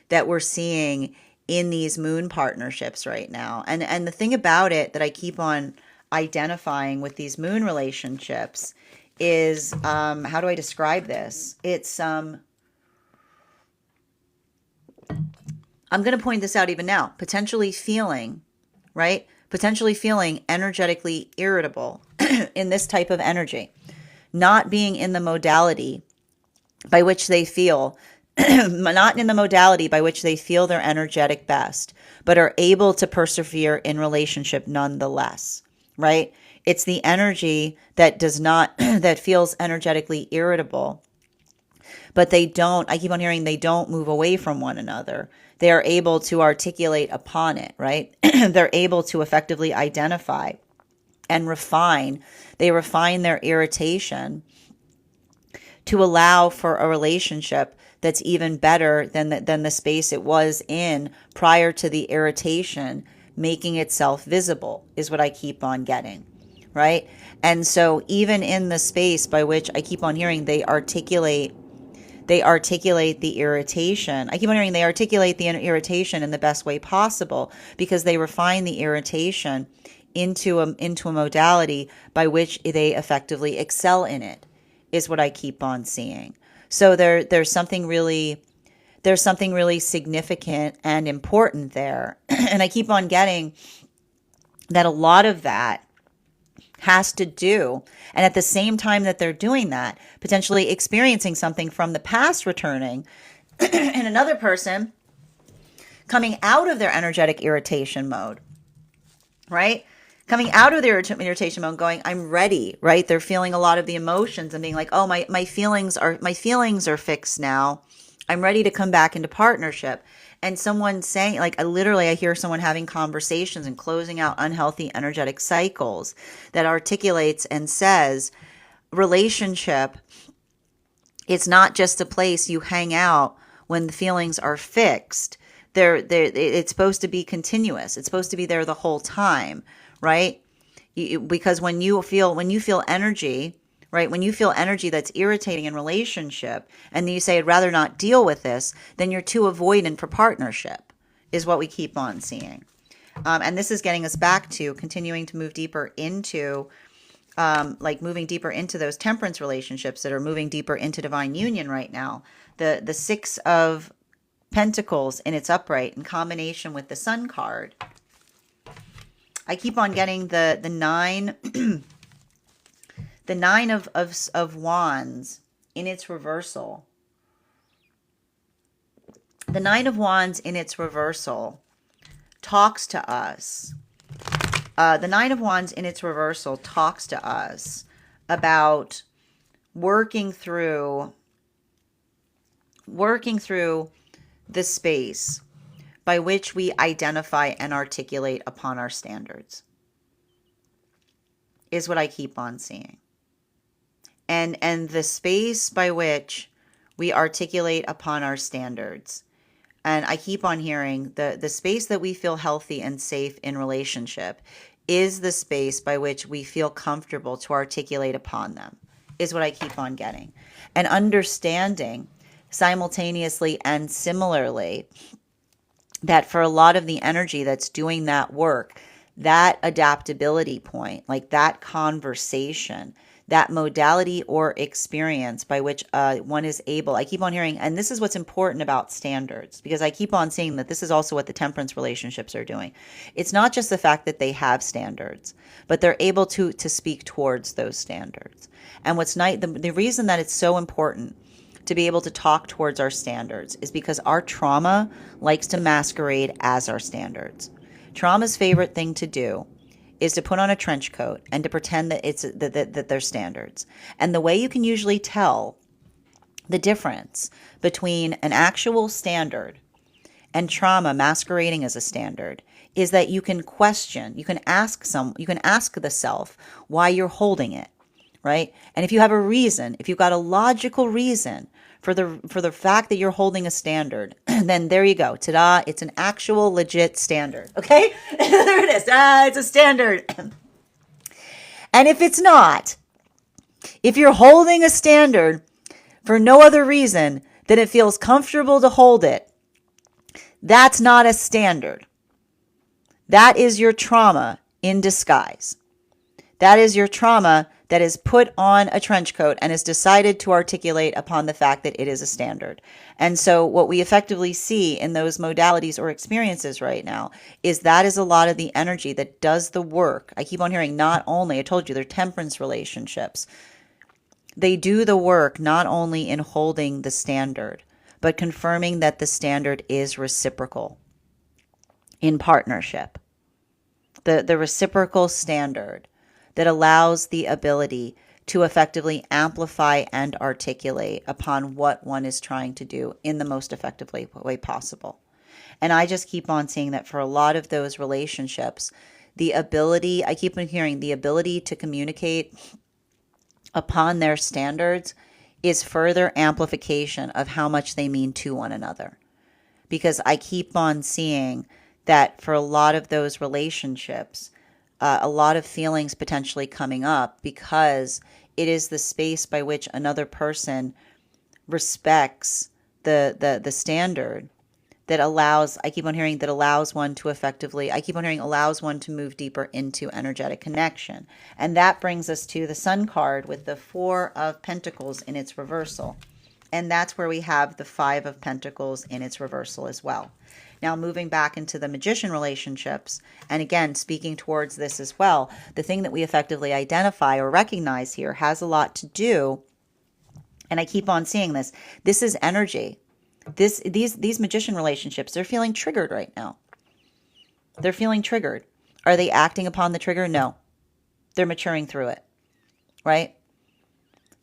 that we're seeing in these moon partnerships right now. And the thing about it that I keep on identifying with these moon relationships is, how do I describe this? It's, I'm going to point this out even now, potentially feeling, right? Potentially feeling energetically irritable in this type of energy, not being in the modality by which they feel, not in the modality by which they feel their energetic best, but are able to persevere in relationship nonetheless, right? It's the energy that does not, that feels energetically irritable, but they don't, I keep on hearing they don't move away from one another. They are able to articulate upon it, right? They're able to effectively identify and refine. They refine their irritation to allow for a relationship that's even better than the space it was in prior to the irritation making itself visible, is what I keep on getting, right? And so even in the space by which I keep on hearing they articulate the irritation. I keep on hearing they articulate the irritation in the best way possible because they refine the irritation into a modality by which they effectively excel in it, is what I keep on seeing. So there's something really significant and important there. And I keep on getting that a lot of that has to do, and at the same time that they're doing that, potentially experiencing something from the past returning, and another person coming out of their energetic irritation mode, right? Coming out of their irritation mode, going, I'm ready, right? They're feeling a lot of the emotions and being like, oh, my feelings are fixed now. I'm ready to come back into partnership. And someone saying, like, I hear someone having conversations and closing out unhealthy energetic cycles that articulates and says, relationship, it's not just a place you hang out when the feelings are fixed. It's supposed to be continuous. It's supposed to be there the whole time, right? Because when you feel energy, right? When you feel energy that's irritating in relationship, and then you say, I'd rather not deal with this, then you're too avoidant for partnership, is what we keep on seeing. And this is getting us back to continuing to move deeper into, moving deeper into those temperance relationships that are moving deeper into divine union right now. The Six of Pentacles in its upright in combination with the Sun card. I keep on getting the nine, the Nine of Wands in its reversal. The Nine of Wands in its reversal talks to us. The Nine of Wands in its reversal talks to us about working through the space by which we identify and articulate upon our standards, is what I keep on seeing. And the space by which we articulate upon our standards. And I keep on hearing the space that we feel healthy and safe in relationship is the space by which we feel comfortable to articulate upon them, is what I keep on getting. And understanding simultaneously and similarly that for a lot of the energy that's doing that work, that adaptability point, like that conversation, that modality or experience by which one is able, I keep on hearing, and this is what's important about standards, because I keep on seeing that this is also what the temperance relationships are doing. It's not just the fact that they have standards, but they're able to speak towards those standards. And what's nice, the reason that it's so important to be able to talk towards our standards is because our trauma likes to masquerade as our standards. Trauma's favorite thing to do is to put on a trench coat and to pretend that it's that they're standards. And the way you can usually tell the difference between an actual standard and trauma masquerading as a standard is that you can question, you can ask the self why you're holding it, right? And if you have a reason, if you've got a logical reason for the fact that you're holding a standard, then there you go. Ta-da, it's an actual legit standard. Okay? There it is. It's a standard. And if it's not, if you're holding a standard for no other reason than it feels comfortable to hold it, that's not a standard. That is your trauma in disguise. That is your trauma that is put on a trench coat and is decided to articulate upon the fact that it is a standard. And so what we effectively see in those modalities or experiences right now is that is a lot of the energy that does the work. I keep on hearing not only, I told you, they're temperance relationships. They do the work not only in holding the standard, but confirming that the standard is reciprocal in partnership. The reciprocal standard that allows the ability to effectively amplify and articulate upon what one is trying to do in the most effective way possible. And I just keep on seeing that for a lot of those relationships, the ability, I keep on hearing the ability to communicate upon their standards is further amplification of how much they mean to one another. Because I keep on seeing that for a lot of those relationships, a lot of feelings potentially coming up because it is the space by which another person respects the standard that allows, I keep on hearing that allows one to effectively, I keep on hearing allows one to move deeper into energetic connection. And that brings us to the Sun card with the Four of Pentacles in its reversal. And that's where we have the Five of Pentacles in its reversal as well. Now, moving back into the Magician relationships, and again, speaking towards this as well, the thing that we effectively identify or recognize here has a lot to do, and I keep on seeing this. This is energy. These magician relationships, they're feeling triggered right now. They're feeling triggered. Are they acting upon the trigger? No. They're maturing through it, right?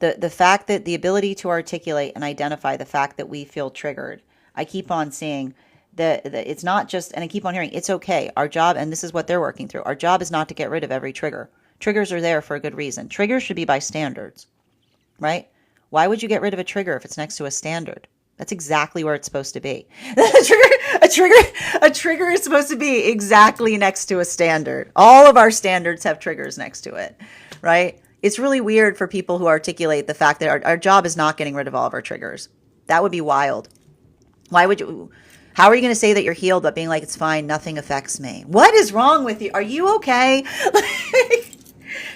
The fact that the ability to articulate and identify the fact that we feel triggered, I keep on seeing that it's not just, and I keep on hearing, it's okay. Our job, and this is what they're working through, our job is not to get rid of every trigger. Triggers are there for a good reason. Triggers should be by standards, right? Why would you get rid of a trigger if it's next to a standard? That's exactly where it's supposed to be. A trigger is supposed to be exactly next to a standard. All of our standards have triggers next to it, right? It's really weird for people who articulate the fact that our job is not getting rid of all of our triggers. That would be wild. Why would you? How are you going to say that you're healed but being like, it's fine, nothing affects me? What is wrong with you? Are you okay?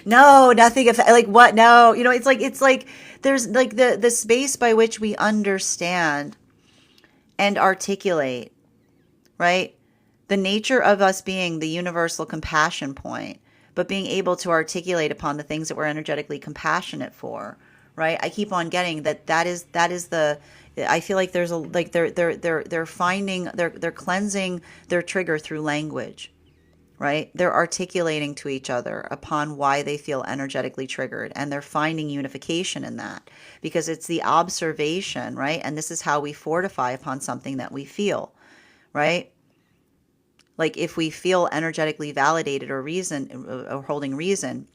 No, nothing. Like what? No, it's like there's like the space by which we understand and articulate, right? The nature of us being the universal compassion point, but being able to articulate upon the things that we're energetically compassionate for, right? I keep on getting that is the. I feel like there's a like they're finding they're cleansing their trigger through language. Right? They're articulating to each other upon why they feel energetically triggered, and they're finding unification in that because it's the observation, right? And this is how we fortify upon something that we feel, right? Like if we feel energetically validated or holding reason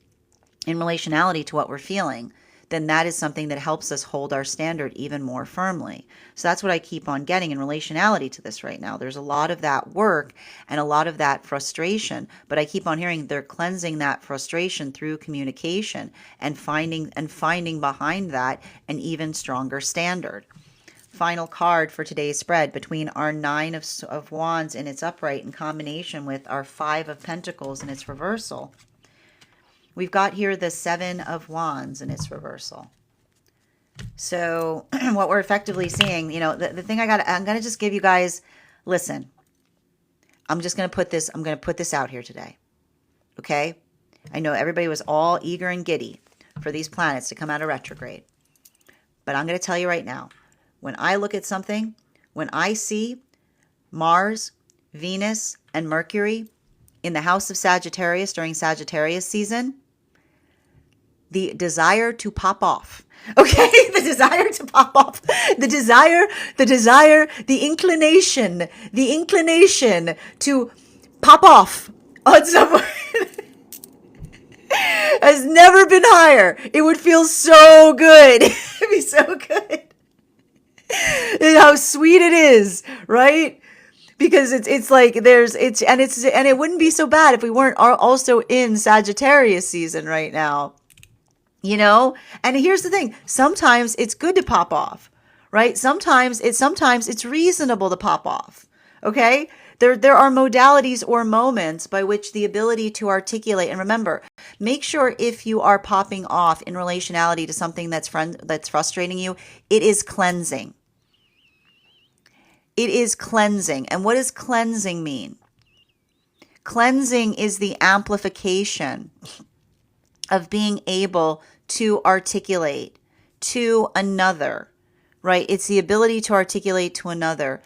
in relationality to what we're feeling, then that is something that helps us hold our standard even more firmly. So that's what I keep on getting in relationality to this right now. There's a lot of that work and a lot of that frustration, but I keep on hearing they're cleansing that frustration through communication and finding behind that an even stronger standard. Final card for today's spread, between our Nine of Wands in its upright in combination with our Five of Pentacles in its reversal. We've got here the Seven of Wands in its reversal. So what we're effectively seeing, the thing I'm going to just give you guys, listen, I'm going to put this out here today. Okay. I know everybody was all eager and giddy for these planets to come out of retrograde, but I'm going to tell you right now, when I look at something, when I see Mars, Venus, and Mercury in the house of Sagittarius during Sagittarius season, the desire to pop off. Okay, the desire to pop off, the inclination to pop off on someone has never been higher. It would feel so good. It'd be so good. And how sweet it is, right? Because it's like and it wouldn't be so bad if we weren't also in Sagittarius season right now. And here's the thing. Sometimes it's good to pop off, right? Sometimes it's reasonable to pop off. Okay. There are modalities or moments by which the ability to articulate, and remember, make sure if you are popping off in relationality to something that's frustrating you, it is cleansing. It is cleansing. And what does cleansing mean? Cleansing is the amplification of being able to articulate to another, right? It's the ability to articulate to another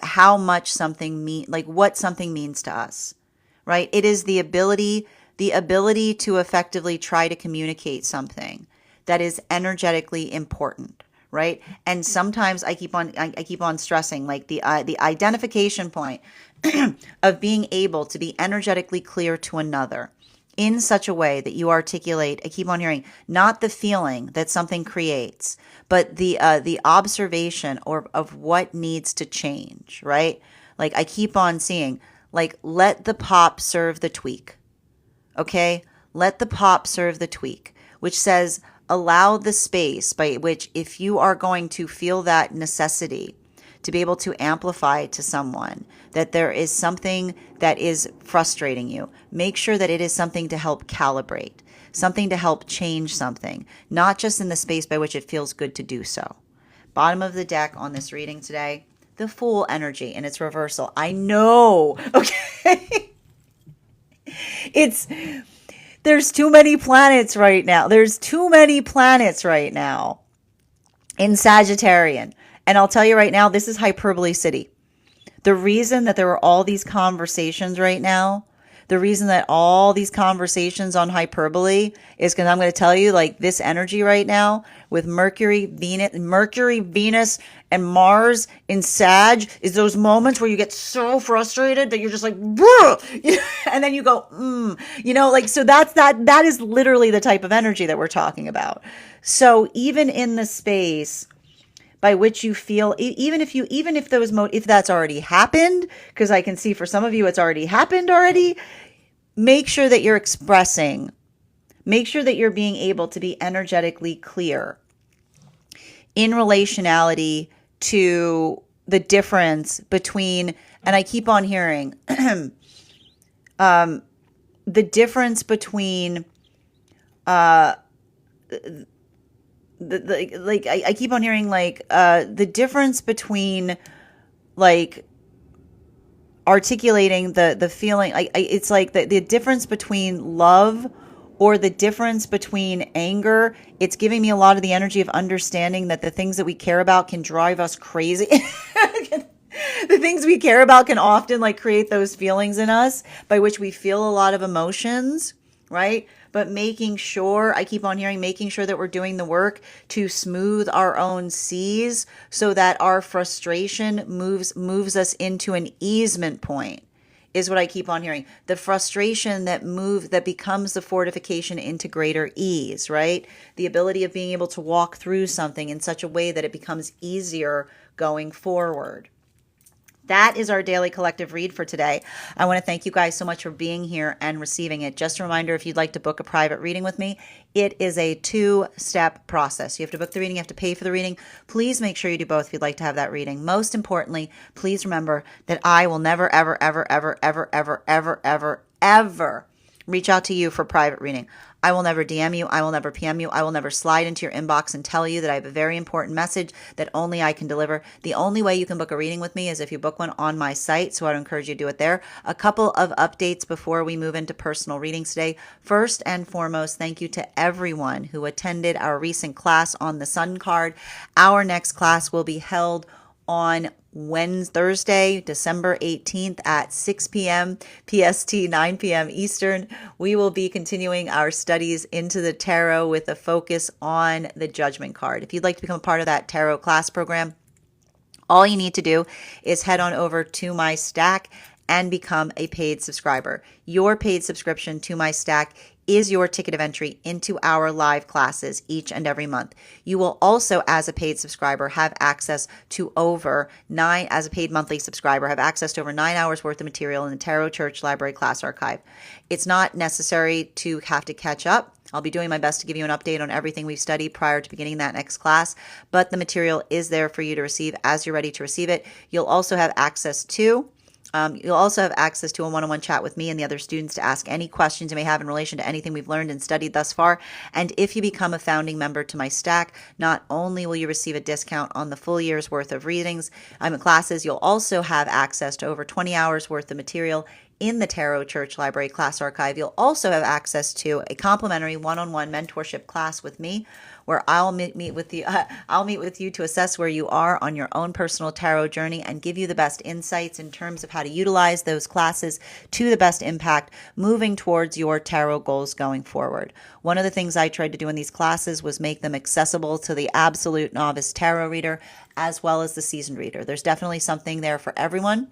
how much something what something means to us, right? It is the ability to effectively try to communicate something that is energetically important, right? And sometimes I keep on stressing like the identification point of being able to be energetically clear to another in such a way that you articulate, I keep on hearing, not the feeling that something creates, but the observation of what needs to change, right? Like I keep on seeing, like, let the pop serve the tweak, okay? Let the pop serve the tweak, which says allow the space by which if you are going to feel that necessity to be able to amplify to someone that there is something that is frustrating you, make sure that it is something to help calibrate, something to help change something, not just in the space by which it feels good to do so. Bottom of the deck on this reading today, the Fool energy in its reversal. I know, okay? There's too many planets right now. There's too many planets right now in Sagittarian. And I'll tell you right now, this is hyperbole city. The reason that there are all these conversations right now, the reason that all these conversations on hyperbole is because I'm going to tell you, like, this energy right now with Mercury, Venus, and Mars in Sag is those moments where you get so frustrated that you're just like, and then you go, like, so that is literally the type of energy that we're talking about. So even in the space by which you feel, if that's already happened, because I can see for some of you it's already happened already, make sure that you're expressing, make sure that you're being able to be energetically clear in relationality to the difference between, and I keep on hearing, the difference between, I keep on hearing the difference between like articulating the feeling. It's like the difference between love or the difference between anger. It's giving me a lot of the energy of understanding that the things that we care about can drive us crazy. The things we care about can often like create those feelings in us by which we feel a lot of emotions, right? But making sure, I keep on hearing, making sure that we're doing the work to smooth our own seas so that our frustration moves us into an easement point is what I keep on hearing. The frustration that becomes the fortification into greater ease, right? The ability of being able to walk through something in such a way that it becomes easier going forward. That is our daily collective read for today. I want to thank you guys so much for being here and receiving it. Just a reminder, if you'd like to book a private reading with me, it is a 2-step process. You have to book the reading, you have to pay for the reading. Please make sure you do both if you'd like to have that reading. Most importantly, please remember that I will never, ever, ever, ever, ever, ever, ever, ever, ever reach out to you for private reading. I will never DM you. I will never PM you. I will never slide into your inbox and tell you that I have a very important message that only I can deliver. The only way you can book a reading with me is if you book one on my site, so I'd encourage you to do it there. A couple of updates before we move into personal readings today. First and foremost, thank you to everyone who attended our recent class on the Sun card. Our next class will be held on Thursday, December 18th at 6 p.m. PST, 9 p.m. Eastern. We will be continuing our studies into the tarot with a focus on the Judgment card. If you'd like to become a part of that tarot class program, all you need to do is head on over to my stack and become a paid subscriber. Your paid subscription to my stack is your ticket of entry into our live classes each and every month. You will also, as a paid subscriber, have access to over 9 hours worth of material in the Tarot Church Library Class Archive. It's not necessary to have to catch up. I'll be doing my best to give you an update on everything we've studied prior to beginning that next class, but the material is there for you to receive as you're ready to receive it. You'll also have access to a one-on-one chat with me and the other students to ask any questions you may have in relation to anything we've learned and studied thus far. And if you become a founding member to my stack, not only will you receive a discount on the full year's worth of readings, classes, you'll also have access to over 20 hours worth of material in the Tarot Church Library Class Archive. You'll also have access to a complimentary one-on-one mentorship class with me, where I'll meet with you. I'll meet with you to assess where you are on your own personal tarot journey and give you the best insights in terms of how to utilize those classes to the best impact, moving towards your tarot goals going forward. One of the things I tried to do in these classes was make them accessible to the absolute novice tarot reader as well as the seasoned reader. There's definitely something there for everyone.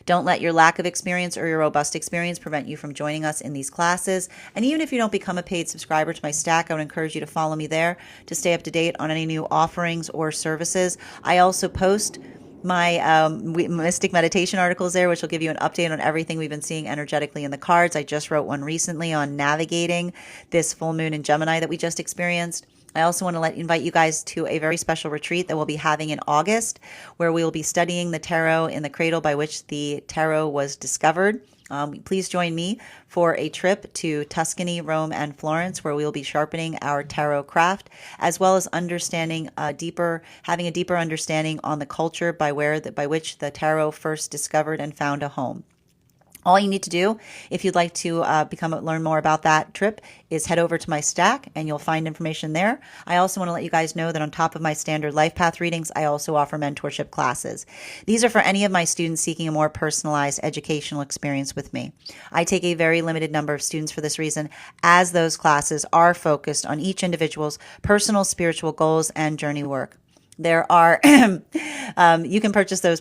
Don't let your lack of experience or your robust experience prevent you from joining us in these classes. And even if you don't become a paid subscriber to my stack, I would encourage you to follow me there to stay up to date on any new offerings or services. I also post my mystic meditation articles there, which will give you an update on everything we've been seeing energetically in the cards. I just wrote one recently on navigating this full moon in Gemini that we just experienced. I also want to invite you guys to a very special retreat that we'll be having in August, where we will be studying the tarot in the cradle by which the tarot was discovered. Please join me for a trip to Tuscany, Rome, and Florence, where we will be sharpening our tarot craft, as well as having a deeper understanding on the culture by which the tarot first discovered and found a home. All you need to do, if you'd like to learn more about that trip, is head over to my stack and you'll find information there. I also want to let you guys know that on top of my standard life path readings, I also offer mentorship classes. These are for any of my students seeking a more personalized educational experience with me. I take a very limited number of students for this reason, as those classes are focused on each individual's personal spiritual goals and journey work. There are you can purchase those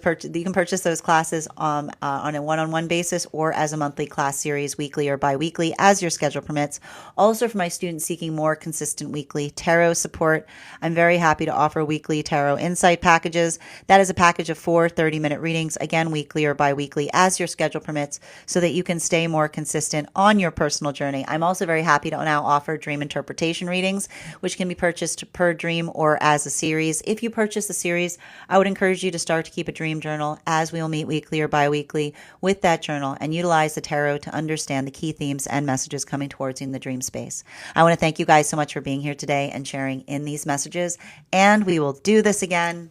classes on a one-on-one basis or as a monthly class series, weekly or bi-weekly, as your schedule permits. Also, for my students seeking more consistent weekly tarot support, I'm very happy to offer weekly tarot insight packages. That is a package of 4 30-minute readings, again weekly or bi-weekly, as your schedule permits, so that you can stay more consistent on your personal journey. I'm also very happy to now offer dream interpretation readings, which can be purchased per dream or as a series. If you purchase the series, I would encourage you to start to keep a dream journal, as we will meet weekly or bi-weekly with that journal and utilize the tarot to understand the key themes and messages coming towards you in the dream space. I want to thank you guys so much for being here today and sharing in these messages, and we will do this again